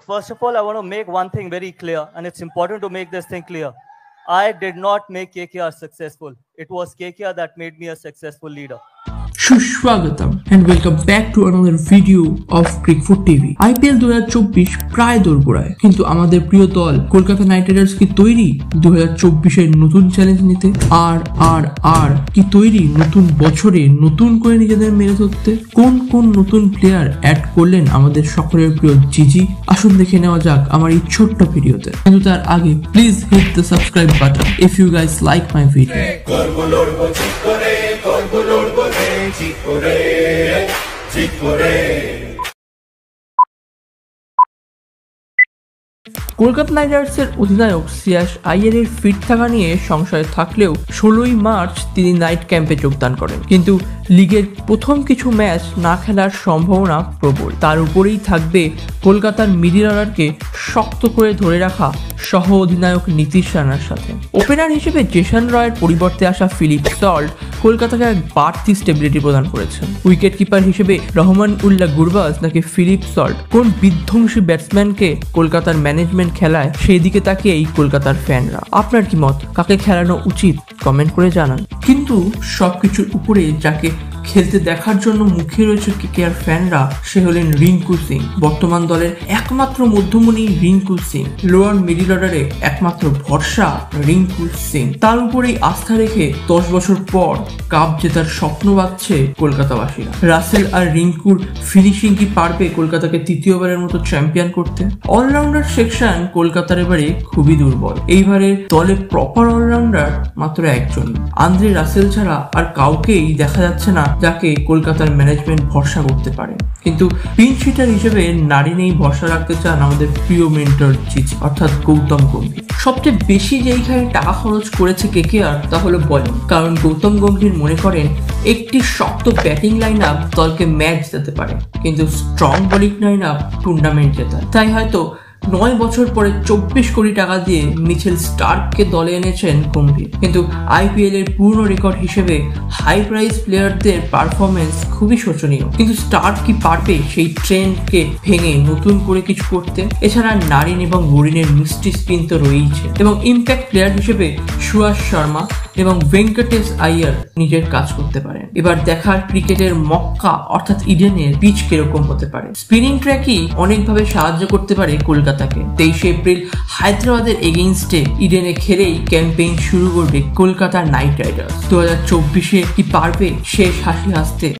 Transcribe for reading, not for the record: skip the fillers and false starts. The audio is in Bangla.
first of all, I want to make one thing very clear, and it's important to make this thing clear. I did not make KKR successful. It was KKR that made me a successful leader. সুস্বাগতম and welcome back to another video of Crickfoot TV. IPL 2024 প্রায় দোরগোড়ায়, কিন্তু আমাদের প্রিয় দল কলকাতা নাইট রাইডার্স কি তৈরি 2024 এর নতুন চ্যালেঞ্জ নিতে? আর কি তৈরি নতুন বছরে নতুন করে নিজেদের মেরে ধরতে? কোন কোন নতুন প্লেয়ার অ্যাড করলেন আমাদের সকলের প্রিয় জিজি? আসুন দেখে নেওয়া যাক আমার এই ছোট্ট ভিডিওতে। কিন্তু তার আগে please hit the subscribe button if you guys like my video. Kolkata knight রাইডার্সের অধিনায়ক শ্রেয়াস আইয়ারের ফিট থাকা নিয়ে সংশয় থাকলেও 16ই মার্চ তিনি নাইট ক্যাম্পে যোগদান করেন, কিন্তু লিগের প্রথম কিছু ম্যাচ না খেলার সম্ভাবনা প্রবল। তার উপরেই থাকবে কলকাতার মিডল অর্ডারকে শক্ত করে ধরে রাখা সহ অধিনায়ক নীতিশ রানার সাথে। ওপেনার হিসেবে জেসন রয়ের পরিবর্তে আসা ফিলিপ সল্ট কলকাতাকে এক বাড়তি স্টেবিলিটি প্রদান করেছেন। উইকেট কিপার হিসেবে রহমান উল্লাহ গুরবাজ নাকি ফিলিপ সল্ট কোন বিধ্বংসী ব্যাটসম্যানকে কলকাতার ম্যানেজমেন্ট খেলায় সেই দিকে তাকিয়ে এই কলকাতার ফ্যানরা। আপনার কি মত? কাকে খেলানো উচিত কমেন্ট করে জানান। কিন্তু সবকিছুর উপরে যাকে খেলতে দেখার জন্য মুখে রয়েছে কেকেআর ফ্যানরা, সে হলেন রিঙ্কু সিং। বর্তমান দলের একমাত্র মধ্যমণি রিঙ্কু সিং, লোয়ার মিডল অর্ডারে একমাত্র ভরসা রিঙ্কু সিং। তার উপরেই আস্থা রেখে 10 বছর পর কাপ জেতার স্বপ্ন বাঁধছে কলকাতাবাসীরা। রাসেল আর রিঙ্কুর ফিনিশিং কি পারবে কলকাতাকে তৃতীয়বারের মতো চ্যাম্পিয়ন করতে? অলরাউন্ডার সেকশন কলকাতার এবারে খুবই দুর্বল। এইবারে দলে প্রপার অলরাউন্ডার মাত্র একজন, আন্দ্রে রাসেল ছাড়া আর কাউকেই দেখা যাচ্ছে না যাকে কলকাতার ম্যানেজমেন্ট ভরসা করতে পারে। কিন্তু পিন শিটার হিসেবে নারী নেই ভরসা রাখতে চান আমাদের প্রিয় মেন্টর জিজি অর্থাৎ গৌতম গম্ভীর। সবচেয়ে বেশি যেইখানে টাকা খরচ করেছে কেকেআর তা হলো বোলিং, কারণ গৌতম গম্ভীর মনে করেন একটি শক্ত ব্যাটিং লাইন আপ দলকে ম্যাচ জেতাতে পারে, কিন্তু strong bowling line up tournament জেতায়। তাই হয়তো 9 বছর পরে 24 কোটি টাকা দিয়ে মিচেল স্টার্ককে দলে এনেছেন গম্ভীর। কিন্তু আইপিএল এর পূর্ণ রেকর্ড হিসেবে হাই প্রাইস প্লেয়ারদের পারফরমেন্স খুবই শোচনীয়, কিন্তু স্টার্ক কি পারবে সেই ট্রেন্ডকে ভেঙে নতুন করে কিছু করতে? এছাড়া নারিন এবং গরিনের মিষ্টি স্পিন তো রয়েইছে, এবং ইম্প্যাক্ট প্লেয়ার হিসেবে সুয়াস শর্মা এবং ভেঙ্কটেশ আইয়ার নিজের কাজ করতে পারেন। এবার দেখার ক্রিকেটের মক্কা অর্থাৎ ইডেনের পিচ কিরকম হতে পারে। স্পিনিং ট্র্যাকই অনেকভাবে সাহায্য করতে পারে কলকাতাকে। 23 এপ্রিল হায়দ্রাবাদের এগেইনস্টে ইডেনে খেলেই ক্যাম্পেইন শুরু করবে কলকাতা নাইট রাইডার্স। 2024-এ কি পারবে শেষ হাসি হাসতে